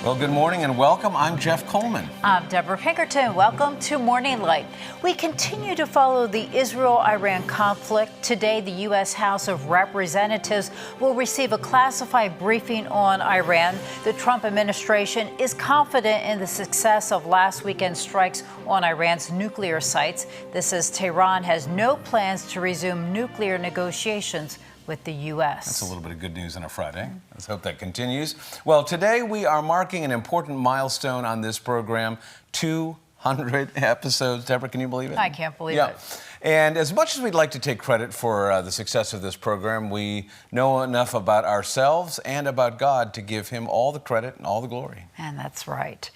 Well, good morning and welcome. I'm Jeff Coleman. I'm Debra Pinkerton. Welcome to Morning Light. We continue to follow the Israel-Iran conflict. Today, the U.S. House of Representatives will receive a classified briefing on Iran. The Trump administration is confident in the success of last weekend's strikes on Iran's nuclear sites. This as Tehran has no plans to resume nuclear negotiations with the U.S. That's a little bit of good news on a Friday. Let's hope that continues. Well, today we are marking an important milestone on this program, 200 episodes. Deborah, can you believe it? I can't believe it. And as much as we'd like to take credit for the success of this program, we know enough about ourselves and about God to give him all the credit and all the glory. And that's right.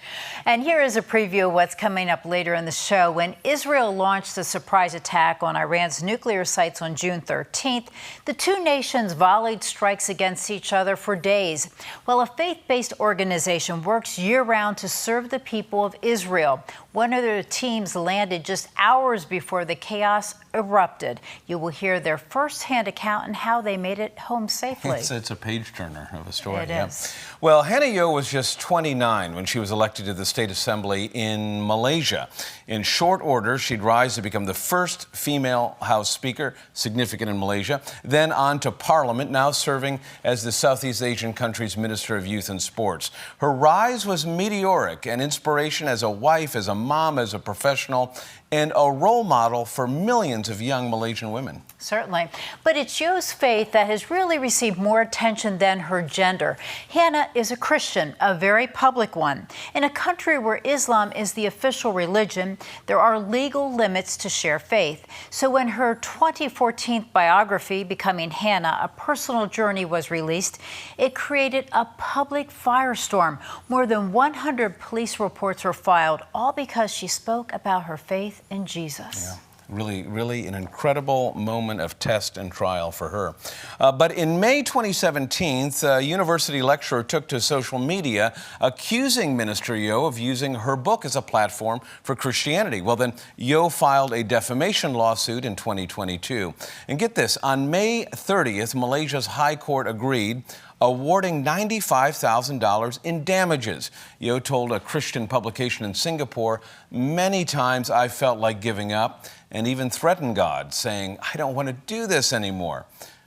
And here is a preview of what's coming up later in the show. When Israel launched a surprise attack on Iran's nuclear sites on June 13th, the two nations volleyed strikes against each other for days. Well, a faith-based organization works year-round to serve the people of Israel. One of their teams landed just hours before the chaos erupted. You will hear their first-hand account and how they made it home safely. It's a page-turner of a story. It is. Well, Hannah Yeoh was just 29 when she was elected to the State Assembly in Malaysia. In short order, she'd rise to become the first female House Speaker, significant in Malaysia, then on to Parliament, now serving as the Southeast Asian country's Minister of Youth and Sports. Her rise was meteoric, an inspiration as a wife, as a mom, as a professional, and a role model for millions of young Malaysian women. Certainly. But it's Yeoh's faith that has really received more attention than her gender. Hannah is a Christian, a very public one. In a country where Islam is the official religion, there are legal limits to share faith. So when her 2014 biography, Becoming Hannah, A Personal Journey, was released, it created a public firestorm. More than 100 police reports were filed, all because she spoke about her faith in Jesus. Yeah. Really an incredible moment of test and trial for her. But in May 2017, a university lecturer took to social media accusing Minister Yeoh of using her book as a platform for Christianity. Well, then Yeoh filed a defamation lawsuit in 2022. And get this, on May 30th, Malaysia's High Court agreed, awarding $95,000 in damages. Yeoh told a Christian publication in Singapore, "Many times I felt like giving up and even threatened God, saying, I don't want to do this anymore."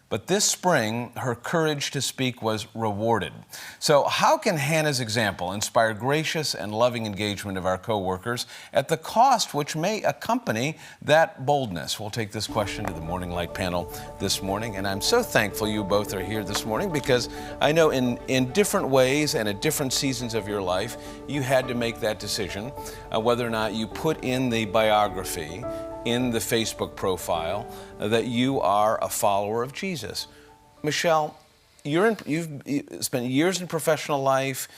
But this spring, her courage to speak was rewarded. So how can Hannah's example inspire gracious and loving engagement of our co-workers at the cost which may accompany that boldness? We'll take this question to the Morning Light panel this morning, and I'm so thankful you both are here this morning because I know in different ways and at different seasons of your life, you had to make that decision whether or not you put in the biography in the Facebook profile that you are a follower of Jesus. Michelle, you've spent years in professional life,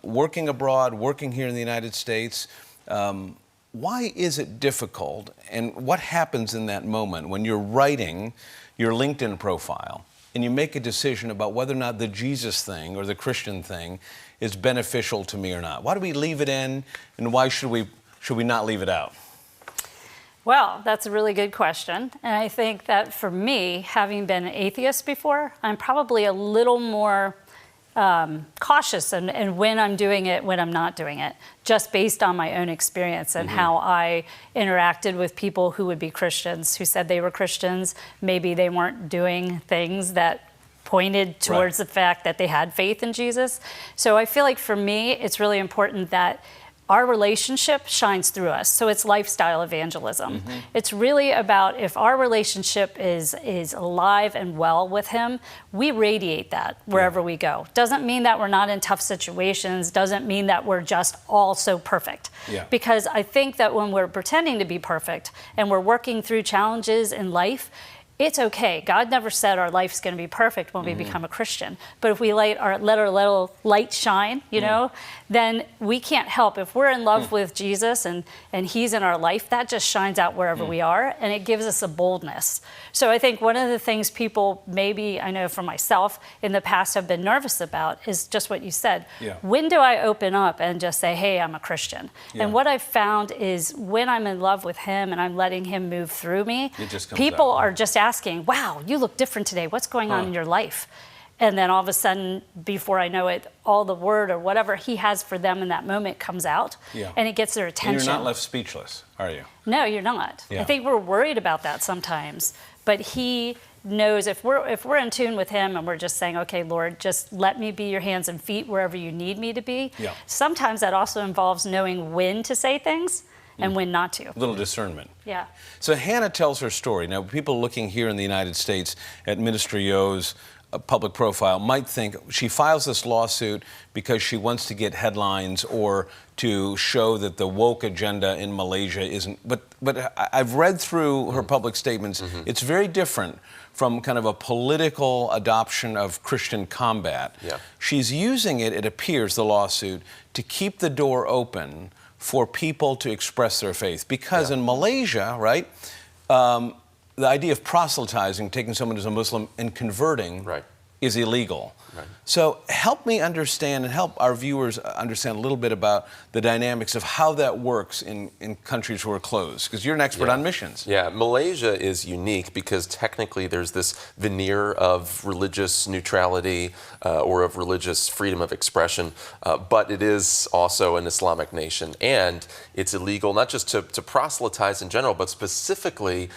working abroad, working here in the United States. Why is it difficult, and what happens in that moment when you're writing your LinkedIn profile and you make a decision about whether or not the Jesus thing or the Christian thing is beneficial to me or not? Why do we leave it in, and why should we not leave it out? Well, that's a really good question. And I think that for me, having been an atheist before, I'm probably a little more cautious in when I'm doing it, when I'm not doing it, just based on my own experience and how I interacted with people who would be Christians, who said they were Christians. Maybe they weren't doing things that pointed towards the fact that they had faith in Jesus. So I feel like for me, it's really important that our relationship shines through us. So it's lifestyle evangelism. It's really about if our relationship is alive and well with him, we radiate that wherever we go. Doesn't mean that we're not in tough situations, doesn't mean that we're just all so perfect. Because I think that when we're pretending to be perfect and we're working through challenges in life, it's okay. God never said our life's going to be perfect when we become a Christian. But if we let our little light shine, you know, then we can't help. If we're in love with Jesus and he's in our life, that just shines out wherever we are, and it gives us a boldness. So I think one of the things people maybe, I know for myself, in the past have been nervous about is just what you said. When do I open up and just say, hey, I'm a Christian? And what I've found is when I'm in love with him and I'm letting him move through me, people are just asking, wow, you look different today. What's going on in your life? And then all of a sudden, before I know it, all the word or whatever he has for them in that moment comes out, and it gets their attention. And you're not left speechless, are you? No, you're not. Yeah. I think we're worried about that sometimes, but he knows if we're in tune with him and we're just saying, okay, Lord, just let me be your hands and feet wherever you need me to be. Yeah. Sometimes that also involves knowing when to say things and when not to. A little discernment. Yeah. So Hannah tells her story. Now, people looking here in the United States at Minister Yeoh's public profile might think she files this lawsuit because she wants to get headlines or to show that the woke agenda in Malaysia isn't. But I've read through her public statements. It's very different from kind of a political adoption of Christian combat. Yeah. She's using it, it appears, the lawsuit, to keep the door open for people to express their faith. Because in Malaysia, right, the idea of proselytizing, taking someone who's a Muslim and converting, is illegal. Right. So help me understand and help our viewers understand a little bit about the dynamics of how that works in countries who are closed, because you're an expert on missions. Yeah, Malaysia is unique because technically there's this veneer of religious neutrality or of religious freedom of expression, but it is also an Islamic nation, and it's illegal not just to proselytize in general, but specifically,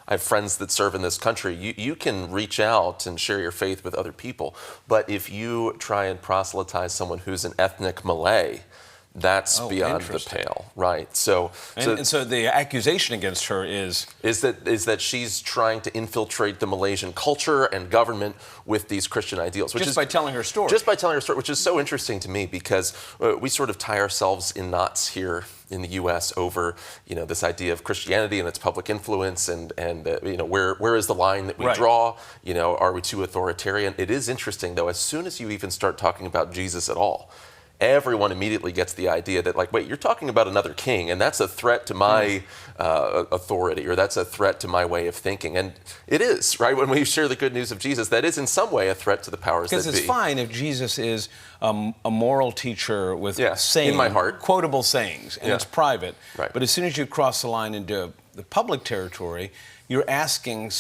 I have friends that serve in this country. You can reach out and share your faith with other people, but if you try and proselytize someone who's an ethnic Malay, that's beyond the pale, right? So the accusation against her is that she's trying to infiltrate the Malaysian culture and government with these Christian ideals, just by telling her story. Just by telling her story, which is so interesting to me because we sort of tie ourselves in knots here in the U.S. over this idea of Christianity and its public influence and where is the line that we draw? Are we too authoritarian? It is interesting though, as soon as you even start talking about Jesus at all, everyone immediately gets the idea that, like, wait, you're talking about another king, and that's a threat to my authority, or that's a threat to my way of thinking. And it is, right? When we share the good news of Jesus, that is in some way a threat to the powers that be. Because it's fine if Jesus is a moral teacher with sayings, in my heart, quotable sayings, and it's private. Right. But as soon as you cross the line into the public territory, you're asking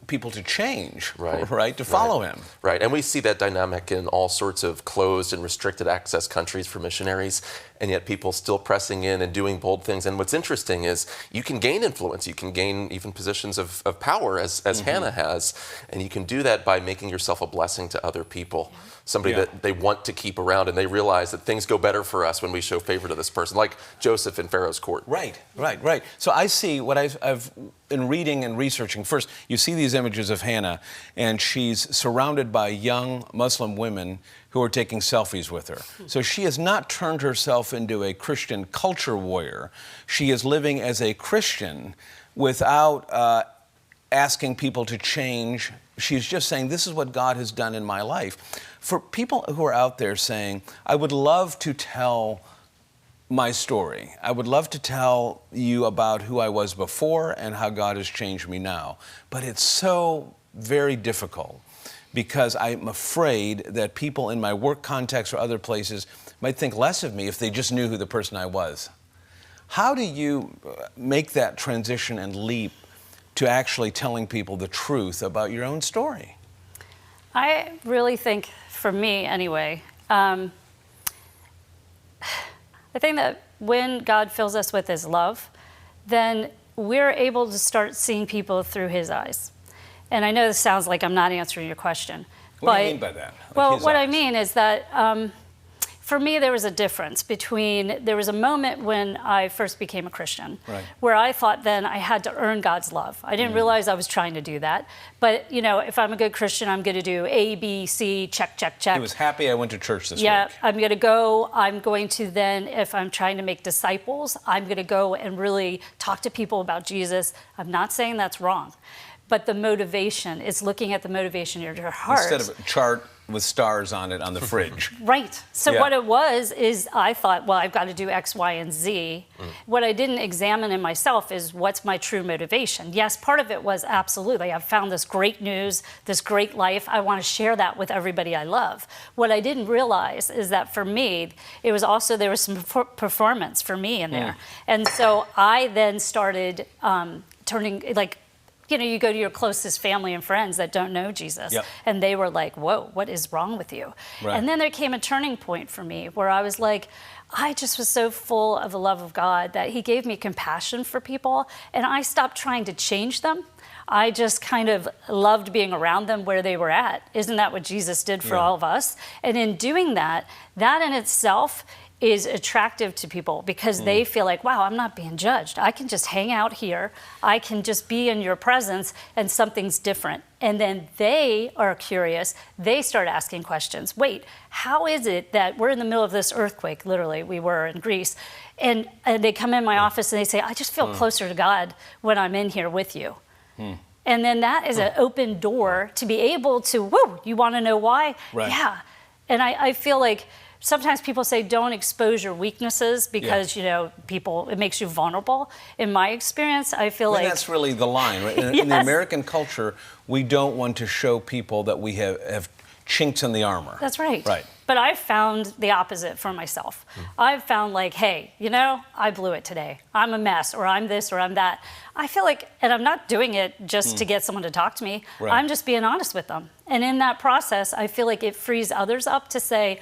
people to change, right, to follow him. Right, and we see that dynamic in all sorts of closed and restricted access countries for missionaries, and yet people still pressing in and doing bold things. And what's interesting is you can gain influence, you can gain even positions of power, as Hannah has, and you can do that by making yourself a blessing to other people, somebody that they want to keep around, and they realize that things go better for us when we show favor to this person, like Joseph in Pharaoh's court. Right. So I see what I've been reading and researching. First, you see these images of Hannah, and she's surrounded by young Muslim women who are taking selfies with her. So she has not turned herself into a Christian culture warrior. She is living as a Christian without asking people to change. She's just saying, this is what God has done in my life. For people who are out there saying, I would love to tell my story. I would love to tell you about who I was before and how God has changed me now. But it's so very difficult because I'm afraid that people in my work context or other places might think less of me if they just knew who the person I was. How do you make that transition and leap to actually telling people the truth about your own story? I really think, for me anyway, I think that when God fills us with his love, then we're able to start seeing people through his eyes. And I know this sounds like I'm not answering your question. What do you mean by that? Well, what I mean is that for me, there was a difference between, there was a moment when I first became a Christian where I thought then I had to earn God's love. I didn't realize I was trying to do that. But, if I'm a good Christian, I'm going to do A, B, C, check, check, check. I was happy I went to church this week. Yeah, I'm going to go. I'm going to then, if I'm trying to make disciples, I'm going to go and really talk to people about Jesus. I'm not saying that's wrong. But the motivation is looking at the motivation of your heart. Instead of a chart with stars on it on the fridge. Right. So what it was is I thought, well, I've got to do X, Y, and Z. What I didn't examine in myself is what's my true motivation. Yes, part of it was absolutely, I've found this great news, this great life. I want to share that with everybody I love. What I didn't realize is that for me, it was also, there was some performance for me in there. And so I then started turning, you know, you go to your closest family and friends that don't know Jesus, Yep. and they were like, whoa, what is wrong with you? Right. And then there came a turning point for me where I was like, I just was so full of the love of God that he gave me compassion for people, and I stopped trying to change them. I just kind of loved being around them where they were at. Isn't that what Jesus did for all of us? And in doing that, that in itself is attractive to people because they feel like, wow, I'm not being judged. I can just hang out here. I can just be in your presence and something's different. And then they are curious. They start asking questions. Wait, how is it that we're in the middle of this earthquake? Literally, we were in Greece. And they come in my office and they say, I just feel closer to God when I'm in here with you. And then that is an open door to be able to, whoa, you want to know why? Right. Yeah. And I feel like sometimes people say don't expose your weaknesses because, you know, it makes you vulnerable. In my experience, I feel like that's really the line, right? In the American culture, we don't want to show people that we have chinks in the armor. That's right. Right. But I've found the opposite for myself. I've found like, hey, you know, I blew it today. I'm a mess, or I'm this, or I'm that. I feel like, and I'm not doing it just to get someone to talk to me. Right. I'm just being honest with them. And in that process, I feel like it frees others up to say,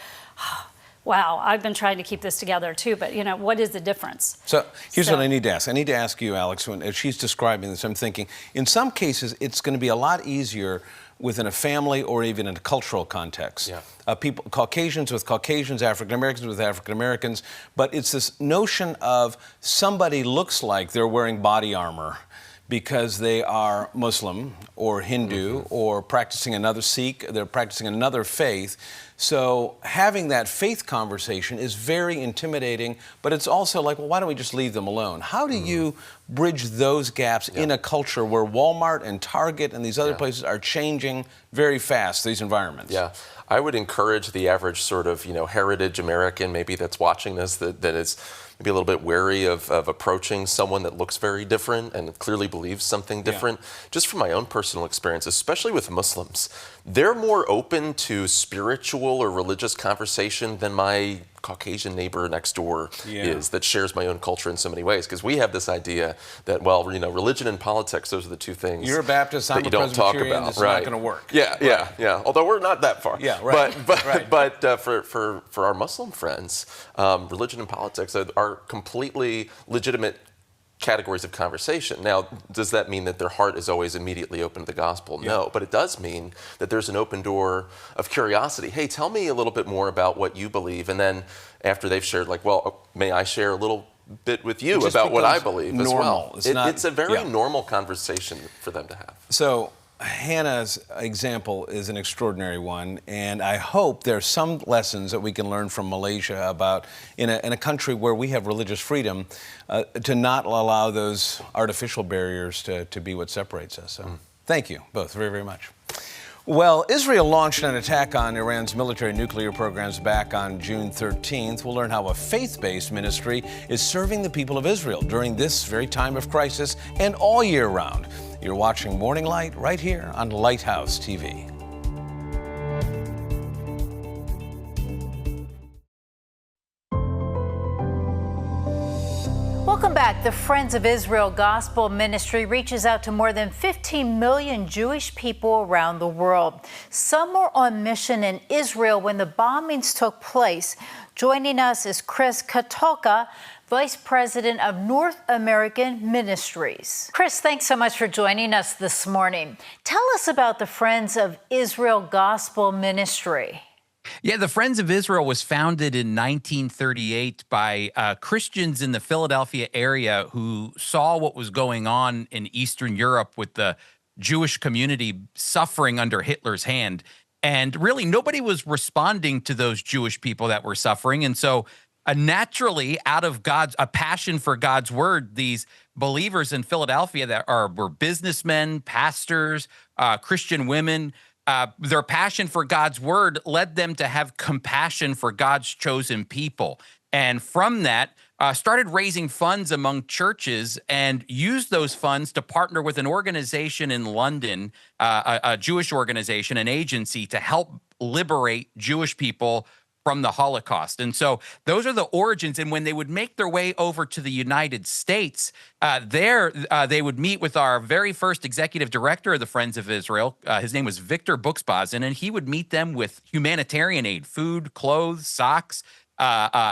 wow, I've been trying to keep this together too, but you know, what is the difference? So here's what I need to ask. I need to ask you, Alex, as she's describing this, I'm thinking, in some cases, it's going to be a lot easier within a family or even in a cultural context. Yeah. People, Caucasians with Caucasians, African Americans with African Americans, but it's this notion of somebody looks like they're wearing body armor because they are Muslim or Hindu or practicing another Sikh, they're practicing another faith. So having that faith conversation is very intimidating, but it's also like, well, why don't we just leave them alone? How do you bridge those gaps in a culture where Walmart and Target and these other places are changing very fast, these environments? Yeah, I would encourage the average sort of, you know, heritage American maybe that's watching this that is maybe a little bit wary of approaching someone that looks very different and clearly believes something different. Just from my own personal experience, especially with Muslims, they're more open to spiritual or religious conversation than my Caucasian neighbor next door is that shares my own culture in so many ways. Because we have this idea that, well, you know, religion and politics, those are the two things. You're a Baptist, I'm a you don't talk Presbyterian, about. this is not going to work. Yeah. Although we're not that far. Yeah, right. But for our Muslim friends, religion and politics are completely legitimate categories of conversation. Now, does that mean that their heart is always immediately open to the gospel? No, but it does mean that there's an open door of curiosity. Hey, tell me a little bit more about what you believe. And then after they've shared, like, well, may I share a little bit with you about what I believe as well? It's a very normal conversation for them to have. So Hannah's example is an extraordinary one, and I hope there's some lessons that we can learn from Malaysia about in a country where we have religious freedom to not allow those artificial barriers to be what separates us. So thank you both very, very much. Well, Israel launched an attack on Iran's military nuclear programs back on June 13th. We'll learn how a faith-based ministry is serving the people of Israel during this very time of crisis and all year round. You're watching Morning Light right here on Lighthouse TV. Welcome back. The Friends of Israel Gospel Ministry reaches out to more than 15 million Jewish people around the world. Some were on mission in Israel when the bombings took place. Joining us is Chris Katulka, Vice President of North American Ministries. Chris, thanks so much for joining us this morning. Tell us about the Friends of Israel Gospel Ministry. Yeah, the Friends of Israel was founded in 1938 by Christians in the Philadelphia area who saw what was going on in Eastern Europe with the Jewish community suffering under Hitler's hand. And really, nobody was responding to those Jewish people that were suffering. And so naturally, out of a passion for God's word, these believers in Philadelphia that were businessmen, pastors, Christian women, their passion for God's word led them to have compassion for God's chosen people. And from that, started raising funds among churches and used those funds to partner with an organization in London, a Jewish organization, an agency, to help liberate Jewish people from the Holocaust. And so those are the origins. And when they would make their way over to the United States, they would meet with our very first executive director of the Friends of Israel. His name was Victor Buxbazen, and he would meet them with humanitarian aid, food, clothes, socks,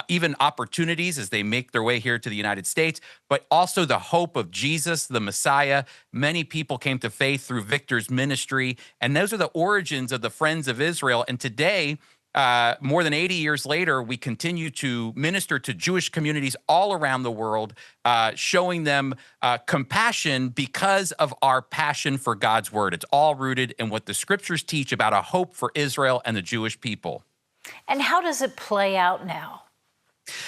even opportunities as they make their way here to the United States, but also the hope of Jesus, the Messiah. Many people came to faith through Victor's ministry, and those are the origins of the Friends of Israel. And today, more than 80 years later, we continue to minister to Jewish communities all around the world, showing them compassion because of our passion for God's word. It's all rooted in what the scriptures teach about a hope for Israel and the Jewish people. And how does it play out now?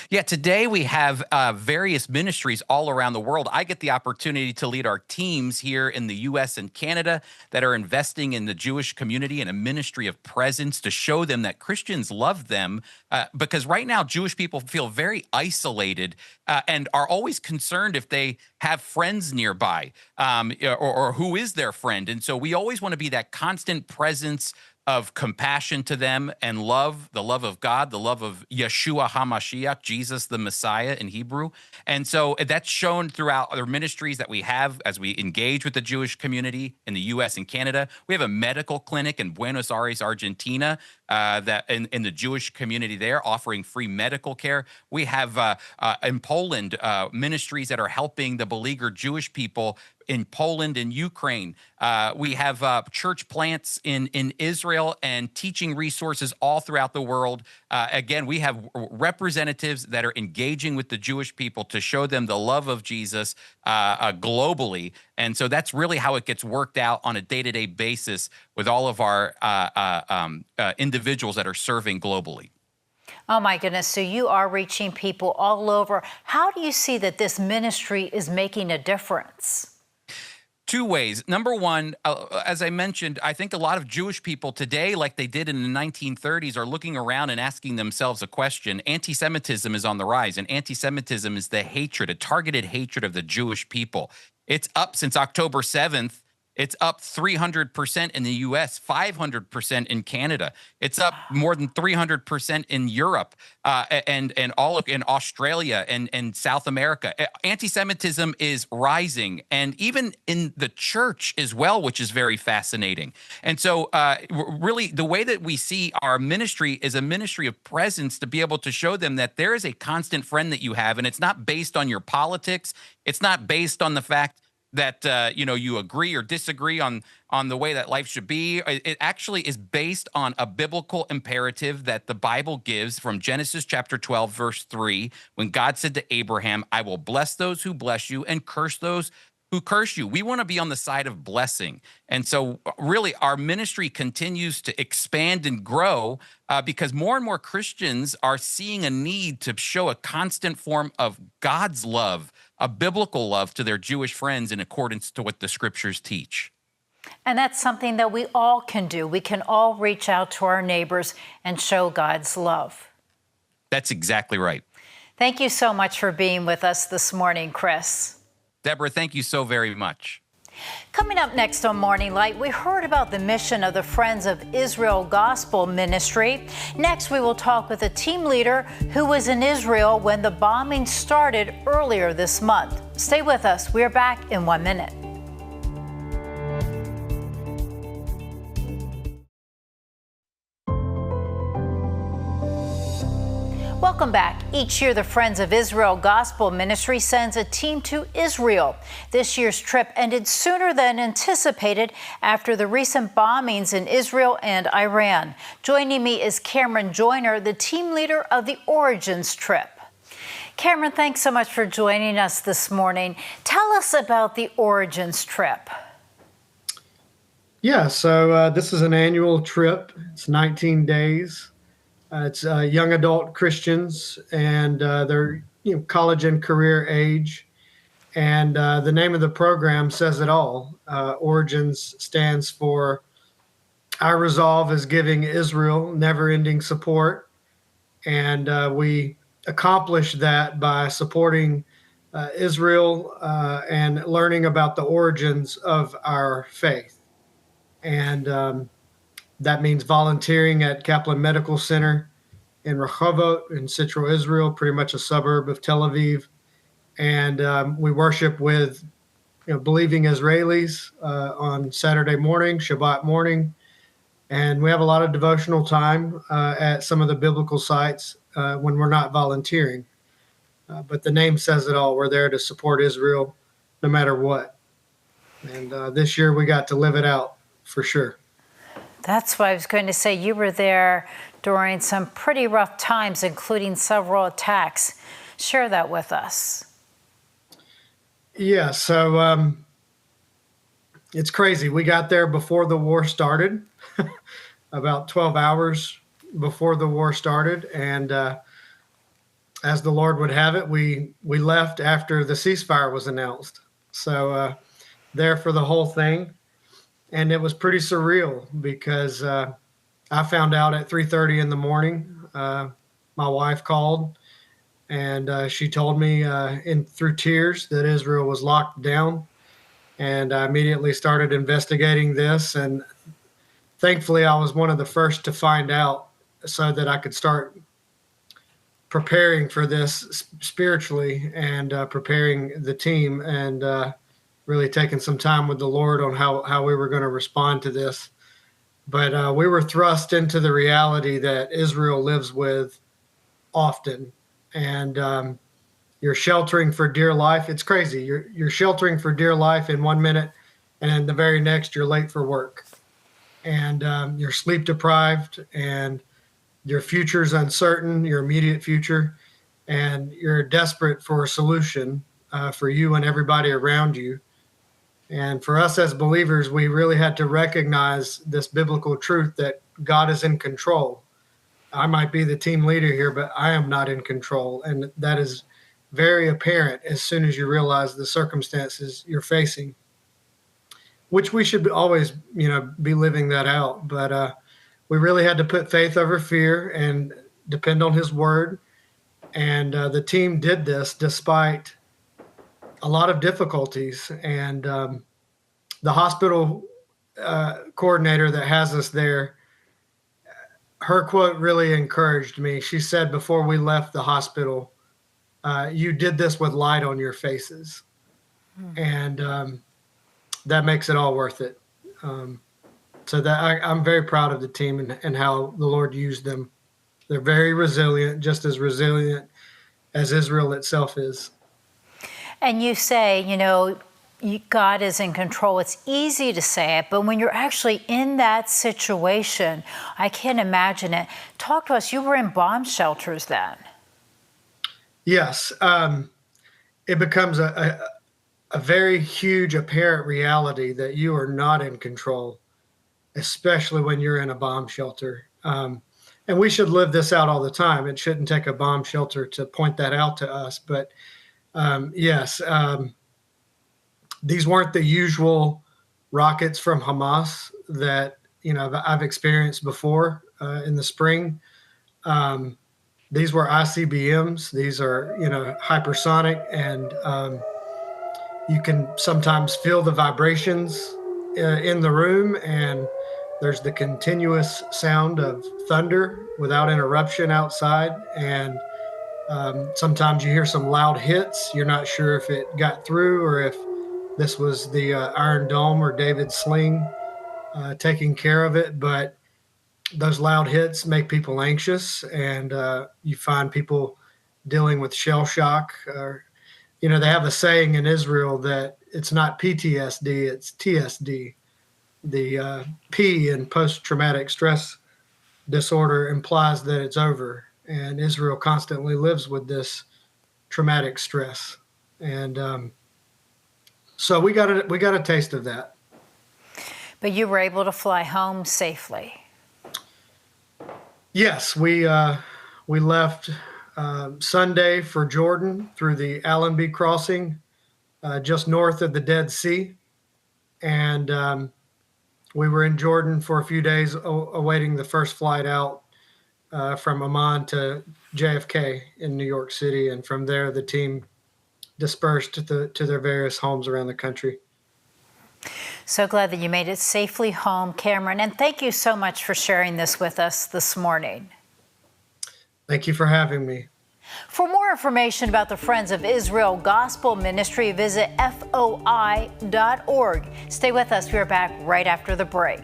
Yeah, today we have various ministries all around the world. I get the opportunity to lead our teams here in the U.S. and Canada that are investing in the Jewish community in a ministry of presence to show them that Christians love them, because right now Jewish people feel very isolated and are always concerned if they have friends nearby, or who is their friend. And so we always want to be that constant presence of compassion to them and love, the love of God, the love of Yeshua HaMashiach, Jesus the Messiah in Hebrew. And so that's shown throughout other ministries that we have as we engage with the Jewish community in the U.S. and Canada. We have a medical clinic in Buenos Aires, Argentina, that in the Jewish community there, offering free medical care. We have in Poland ministries that are helping the beleaguered Jewish people in Poland and Ukraine. We have church plants in Israel and teaching resources all throughout the world. Again, we have representatives that are engaging with the Jewish people to show them the love of Jesus globally. And so that's really how it gets worked out on a day-to-day basis with all of our individuals that are serving globally. Oh my goodness, so you are reaching people all over. How do you see that this ministry is making a difference? Two ways. Number one, as I mentioned, I think a lot of Jewish people today, like they did in the 1930s, are looking around and asking themselves a question. Anti-Semitism is on the rise, and anti-Semitism is the hatred, a targeted hatred of the Jewish people. It's up since October 7th. It's up 300% in the U.S., 500% in Canada. It's up more than 300% in Europe, and all in Australia and South America. Anti-Semitism is rising, and even in the church as well, which is very fascinating. And so really the way that we see our ministry is a ministry of presence to be able to show them that there is a constant friend that you have, and it's not based on your politics. It's not based on the fact that you agree or disagree on the way that life should be. It actually is based on a biblical imperative that the Bible gives from Genesis chapter 12, verse 3, when God said to Abraham, I will bless those who bless you and curse those who curse you. We want to be on the side of blessing. And so really our ministry continues to expand and grow because more and more Christians are seeing a need to show a constant form of God's love, a biblical love to their Jewish friends in accordance to what the scriptures teach. And that's something that we all can do. We can all reach out to our neighbors and show God's love. That's exactly right. Thank you so much for being with us this morning, Chris. Debra, thank you so very much. Coming up next on Morning Light, we heard about the mission of the Friends of Israel Gospel Ministry. Next, we will talk with a team leader who was in Israel when the bombing started earlier this month. Stay with us. We're back in 1 minute. Welcome back. Each year, the Friends of Israel Gospel Ministry sends a team to Israel. This year's trip ended sooner than anticipated after the recent bombings in Israel and Iran. Joining me is Cameron Joyner, the team leader of the Origins trip. Cameron, thanks so much for joining us this morning. Tell us about the Origins trip. Yeah, so this is an annual trip. It's 19 days. It's young adult Christians, and they're college and career age. And the name of the program says it all. Origins stands for Our Resolve is Giving Israel Never-Ending Support. And we accomplish that by supporting Israel and learning about the origins of our faith. And that means volunteering at Kaplan Medical Center, in Rehovot in central Israel, pretty much a suburb of Tel Aviv. And we worship with believing Israelis on Saturday morning, Shabbat morning. And we have a lot of devotional time at some of the biblical sites when we're not volunteering. But the name says it all. We're there to support Israel no matter what. And this year we got to live it out for sure. That's what I was going to say. You were there during some pretty rough times, including several attacks. Share that with us. Yeah, so it's crazy. We got there before the war started, about 12 hours before the war started. And as the Lord would have it, we left after the ceasefire was announced. So there for the whole thing. And it was pretty surreal because I found out at 3:30 in the morning. My wife called and she told me through tears that Israel was locked down. And I immediately started investigating this. And thankfully, I was one of the first to find out so that I could start preparing for this spiritually and preparing the team and really taking some time with the Lord on how we were going to respond to this. But we were thrust into the reality that Israel lives with often. And you're sheltering for dear life. It's crazy. You're sheltering for dear life in 1 minute, and then the very next you're late for work. And you're sleep deprived, and your future's uncertain, your immediate future, and you're desperate for a solution for you and everybody around you. And for us as believers, we really had to recognize this biblical truth that God is in control. I might be the team leader here, but I am not in control. And that is very apparent as soon as you realize the circumstances you're facing, which we should always, be living that out. But we really had to put faith over fear and depend on his word. And the team did this despite a lot of difficulties. And the hospital coordinator that has us there, her quote really encouraged me. She said, before we left the hospital, you did this with light on your faces. And that makes it all worth it. So that I'm very proud of the team and how the Lord used them. They're very resilient, just as resilient as Israel itself is. And you say, God is in control. It's easy to say it, but when you're actually in that situation, I can't imagine it. Talk to us. You were in bomb shelters then. Yes. It becomes a very huge apparent reality that you are not in control, especially when you're in a bomb shelter. And we should live this out all the time. It shouldn't take a bomb shelter to point that out to us. But yes, these weren't the usual rockets from Hamas that I've experienced before in the spring. These were ICBMs. These are hypersonic, and you can sometimes feel the vibrations in the room, and there's the continuous sound of thunder without interruption outside. And sometimes you hear some loud hits. You're not sure if it got through or if this was the Iron Dome or David's sling taking care of it. But those loud hits make people anxious, and you find people dealing with shell shock. They have a saying in Israel that it's not PTSD, it's TSD. The P in post-traumatic stress disorder implies that it's over, and Israel constantly lives with this traumatic stress. And so we got a taste of that. But you were able to fly home safely. Yes, we left Sunday for Jordan through the Allenby crossing, just north of the Dead Sea, and we were in Jordan for a few days, awaiting the first flight out from Amman to JFK in New York City, and from there the team dispersed to their various homes around the country. So glad that you made it safely home, Cameron, and thank you so much for sharing this with us this morning. Thank you for having me. For more information about the Friends of Israel Gospel Ministry, visit foi.org. Stay with us. We are back right after the break.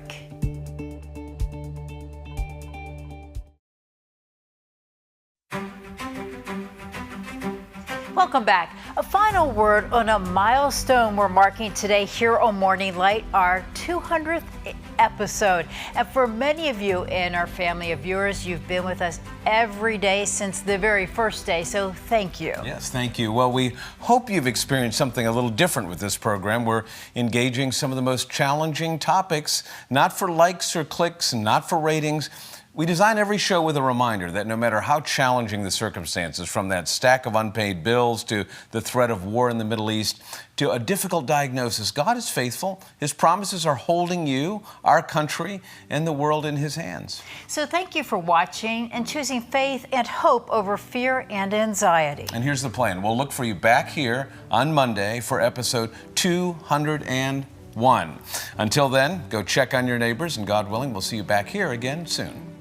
Welcome back. A final word on a milestone we're marking today here on Morning Light, our 200th episode. And for many of you in our family of viewers, you've been with us every day since the very first day, so thank you. Yes, thank you. Well, we hope you've experienced something a little different with this program. We're engaging some of the most challenging topics, not for likes or clicks, and not for ratings. We design every show with a reminder that no matter how challenging the circumstances, from that stack of unpaid bills to the threat of war in the Middle East to a difficult diagnosis, God is faithful. His promises are holding you, our country, and the world in His hands. So thank you for watching and choosing faith and hope over fear and anxiety. And here's the plan. We'll look for you back here on Monday for episode 201. Until then, go check on your neighbors, and God willing, we'll see you back here again soon.